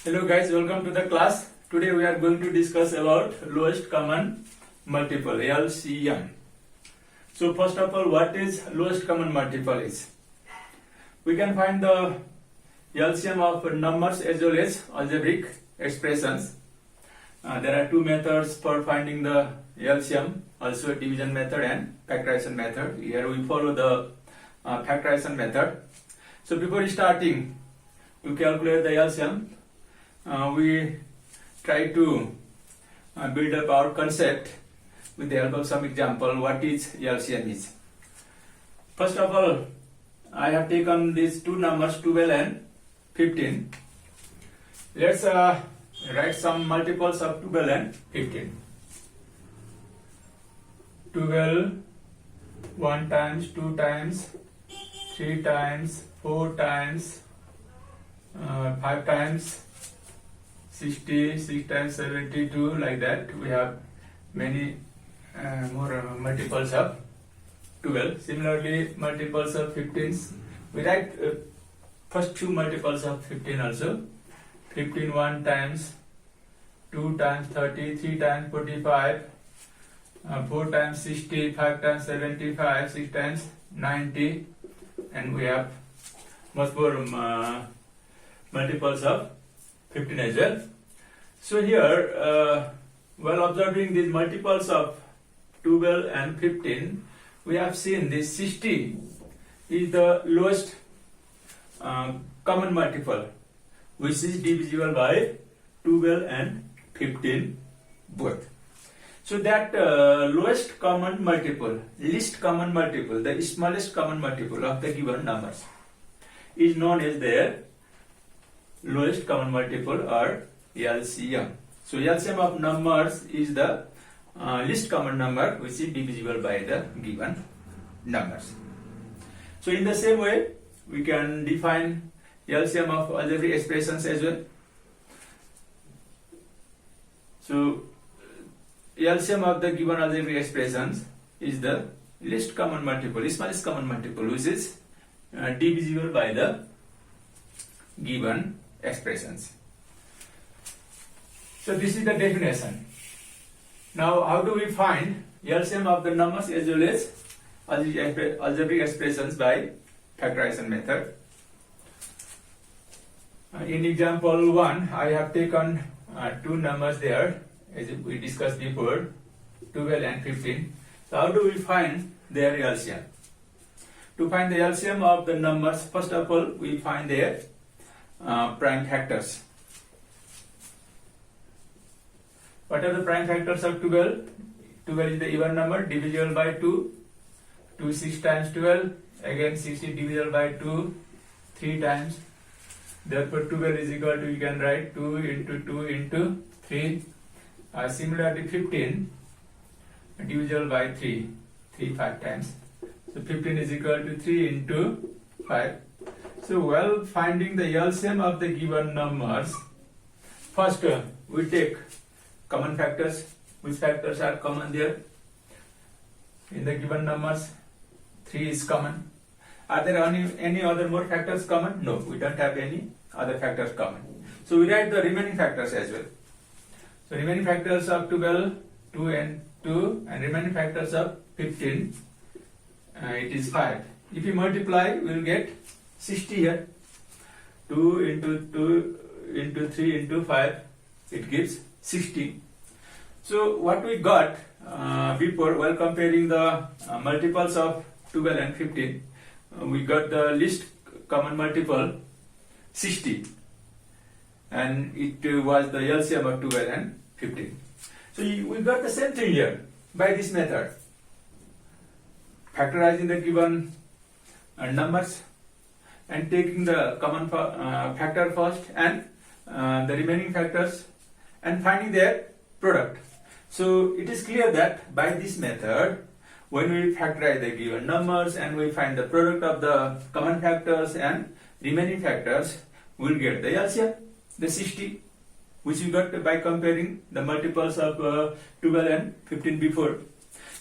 Hello guys, welcome to the class. Today we are going to discuss about lowest common multiple, LCM. So first of all, what is lowest common multiple is? We can find the LCM of numbers as well as algebraic expressions. There are two methods for finding the LCM, also division method and factorization method. Here we follow the factorization method. So before starting to calculate the LCM, we try to build up our concept with the help of some example what is LCM is. First of all, I have taken these two numbers 12 and 15. Let's write some multiples of 12 and 15. 12 1 times, 2 times, 3 times, 4 times, 5 times, 60, 6 times 72, like that. We have many more multiples of 12. Similarly, multiples of 15. We write first two multiples of 15 also. 15 1 times, 2 times 30, 3 times 45, 4 times 60, 5 times 75, 6 times 90, and we have much more multiples of 15 as well. So here, while observing these multiples of 12 and 15, we have seen this 60 is the lowest common multiple, which is divisible by 12 and 15 both. So that lowest common multiple, least common multiple, the smallest common multiple of the given numbers is known as their lowest common multiple or LCM. So LCM of numbers is the least common number which is divisible by the given numbers. So in the same way, we can define LCM of algebraic expressions as well. So LCM of the given algebraic expressions is the least common multiple, smallest common multiple, which is divisible by the given expressions. So this is the definition. Now how do we find LCM of the numbers as well as algebraic expressions by factorization method? In example 1, I have taken two numbers there as we discussed before, 12 and 15. So how do we find their LCM? To find the LCM of the numbers, first of all, we find their prime factors. What are the prime factors of 12? 12 is the even number, divisible by 2. 2 6 times 12, again 60 divisible by 2, 3 times. Therefore 12 is equal to, you can write 2 into 2 into 3. Similarly 15 divisible by 3, 5 times. So 15 is equal to 3 into 5. So while finding the LCM of the given numbers, first we take common factors. Which factors are common there? In the given numbers, 3 is common. Are there any other more factors common? No, we don't have any other factors common. So we write the remaining factors as well. So remaining factors of 12, 2 and 2, and remaining factors of 15, it is 5. If you multiply, we will get 60 here. 2 into 2 into 3 into 5, it gives 60. So what we got before, while comparing the multiples of 12 and 15, we got the least common multiple 60, and it was the LCM of 12 and 15. So we got the same thing here by this method, factorizing the given numbers and taking the common factor first and the remaining factors and finding their product. So it is clear that by this method, when we factorize the given numbers and we find the product of the common factors and remaining factors, we will get the LCM, the 60, which we got by comparing the multiples of 12 and 15 before.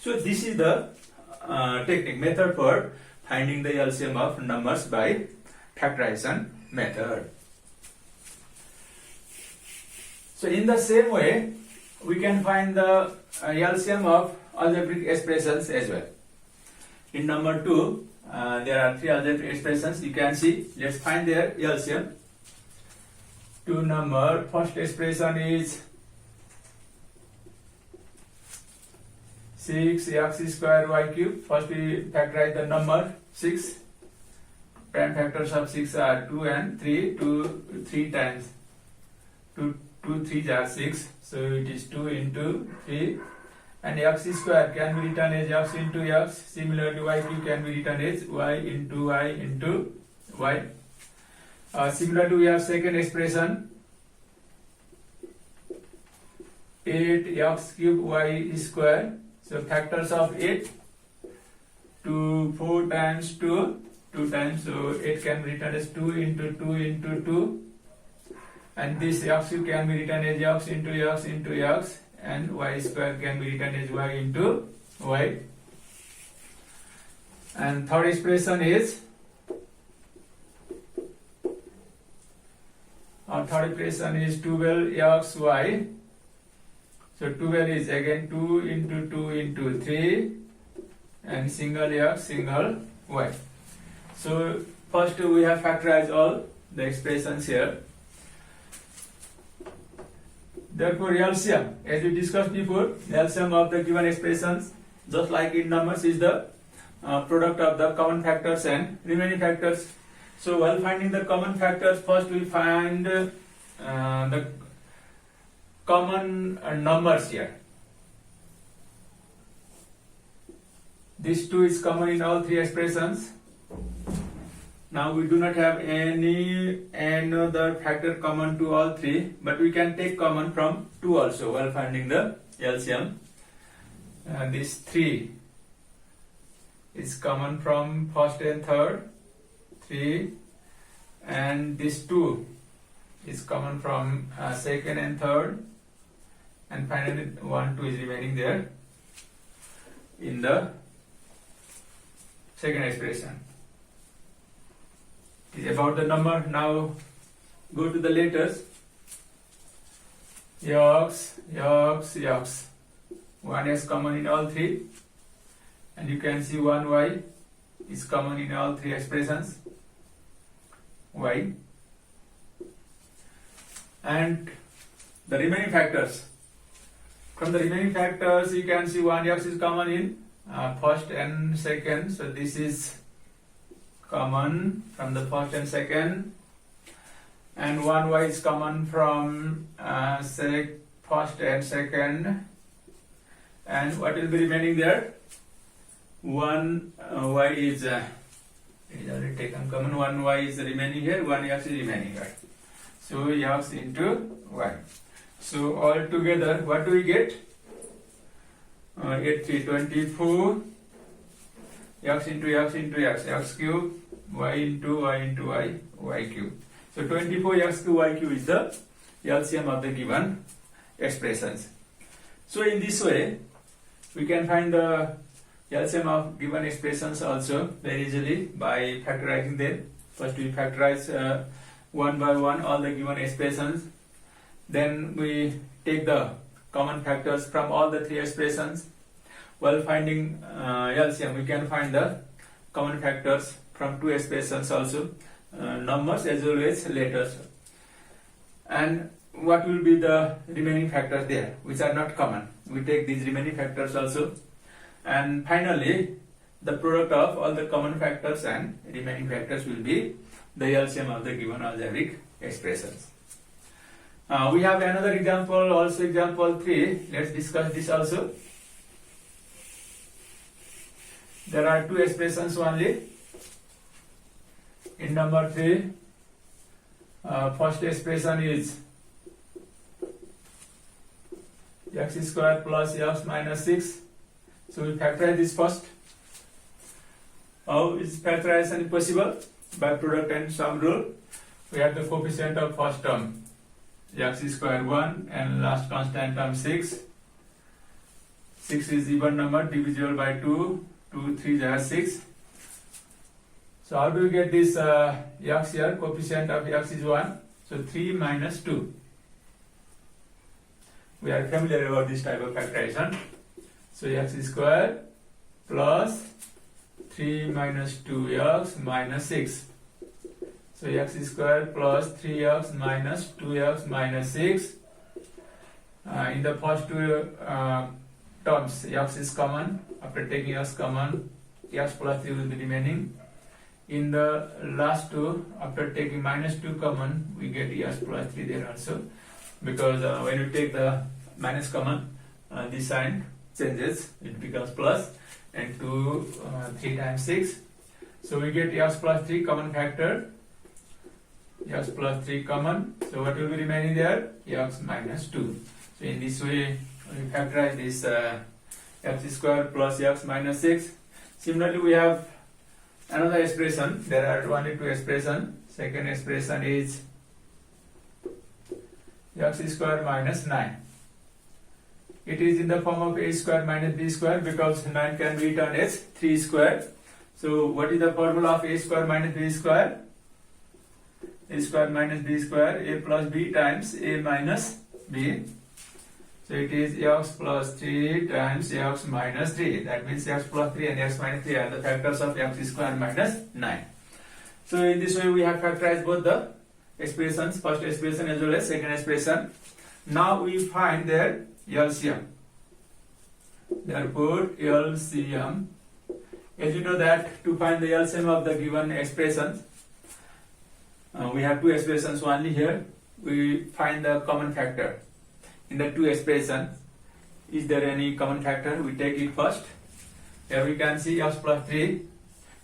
So this is the method for finding the LCM of numbers by factorization method. So in the same way, we can find the LCM of algebraic expressions as well. In number 2, there are 3 algebraic expressions. You can see. Let's find their LCM. 2 number. First expression is 6x square y cube. First we factorize the number 6. Prime factors of 6 are 2 and 3. 3 times 2 3s are 6. So it is 2 into 3. And x square can be written as x into x. Similarly, y cube can be written as y into y into y. Similarly, we have second expression 8x cube y square. So factors of 8, 2 4 times 2, 2 times. So 8 can be written as 2 into 2 into 2. And this x cube can be written as x into x into x. And y square can be written as y into y. And third expression is third expression is 12xy. So 12 is again 2 into 2 into 3 and single x single y. So first we have factorized all the expressions here. Therefore, LCM, as we discussed before, LCM of the given expressions, just like in numbers, is the product of the common factors and remaining factors. So, while finding the common factors, first we find the common numbers here. This 2 is common in all 3 expressions. Now we do not have any other factor common to all 3, but we can take common from 2 also while finding the LCM. This 3 is common from first and third, 3, and this 2 is common from second and third, and finally 1 2 is remaining there in the second expression. Is about the number. Now go to the letters. X. 1 is common in all 3, and you can see 1y is common in all 3 expressions. Y. And the remaining factors. From the remaining factors, you can see 1x is common in first and second. So this is common from the first and second, and 1y is common from first and second, and what will be remaining there? 1y is already taken common. 1y is remaining here, 1x is remaining here. So x into y. So all together, what do we get? 8 3 24. X into x into x, x cube, y into y into y, y cube. So 24x cube y cube is the LCM of the given expressions. So in this way, we can find the LCM of given expressions also very easily by factorizing them. First we factorize one by one all the given expressions. Then we take the common factors from all the 3 expressions. While finding LCM, we can find the common factors from 2 expressions also, numbers as well as letters. And what will be the remaining factors there, which are not common? We take these remaining factors also. And finally, the product of all the common factors and remaining factors will be the LCM of the given algebraic expressions. We have another example, also example 3. Let's discuss this also. There are 2 expressions only in number 3. First expression is x square plus x minus 6. So we factorize this first. How is factorization possible? By product and sum rule. We have the coefficient of first term x square 1 and last constant term 6. 6 is even number divisible by 2. 2 3 are 6. So how do we get this x here? Coefficient of x is 1. So 3 minus 2. we are familiar about this type of factorization. So x square plus 3 minus 2x minus 6. So x square plus 3x minus 2x minus 6. In the first two terms, x is common. After taking x common, x plus 3 will be remaining. In the last two, after taking minus 2 common, we get x plus 3 there also. Because when you take the minus common, this sign changes, it becomes plus, and 3 times 6. So we get x plus 3 common factor, x plus 3 common. So what will be remaining there? X minus 2. So in this way, we factorize this x square plus x minus 6. Similarly, we have another expression. There are only two expressions. Second expression is x square minus 9. It is in the form of a square minus b square because 9 can be written as 3 square. So what is the formula of a square minus b square? A square minus b square, a plus b times a minus b. So it is x plus 3 times x minus 3. That means x plus 3 and x minus 3 are the factors of x square minus 9. So in this way we have factorized both the expressions, first expression as well as second expression. Now we find their LCM. Therefore LCM, as you know that to find the LCM of the given expressions, we have two expressions only here. We find the common factor. In the two expressions, is there any common factor? We take it first. Here we can see x plus 3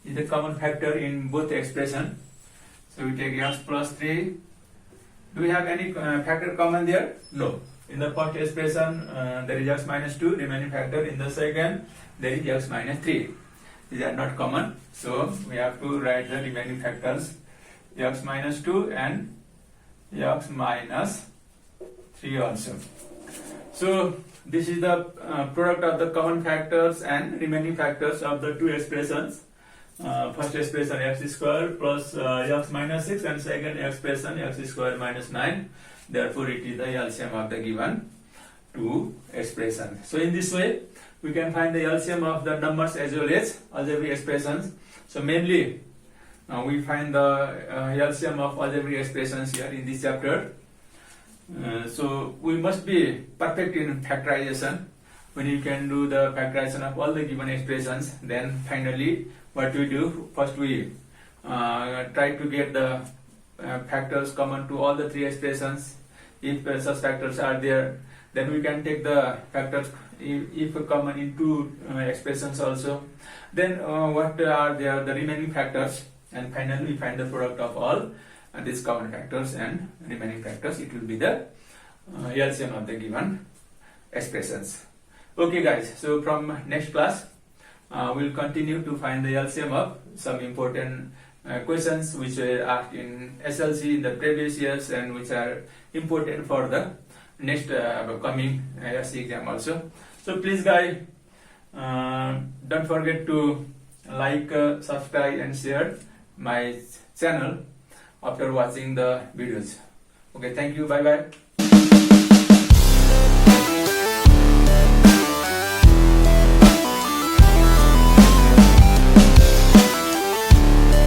is the common factor in both expressions. So we take x plus 3. Do we have any factor common there? No. In the first expression, there is x minus 2, remaining factor. In the second, there is x minus 3. These are not common. So we have to write the remaining factors, x minus 2 and x minus 3 also. So this is the product of the common factors and remaining factors of the two expressions. First expression x square plus x minus 6 and second expression x square minus 9. Therefore it is the LCM of the given two expressions. So in this way we can find the LCM of the numbers as well as algebraic expressions. So mainly we find the LCM of algebraic expressions here in this chapter. So we must be perfect in factorization. When you can do the factorization of all the given expressions, then finally what we do, first we try to get the factors common to all the three expressions. If such factors are there, then we can take the factors if common in two expressions also. Then what are there, the remaining factors, and finally we find the product of all these common factors and remaining factors. It will be the LCM of the given expressions. Okay guys, so from next class we'll continue to find the LCM of some important questions which were asked in SLC in the previous years and which are important for the next coming SC exam also. So please guys, don't forget to like, subscribe and share my channel after watching the videos. Okay, thank you, bye bye.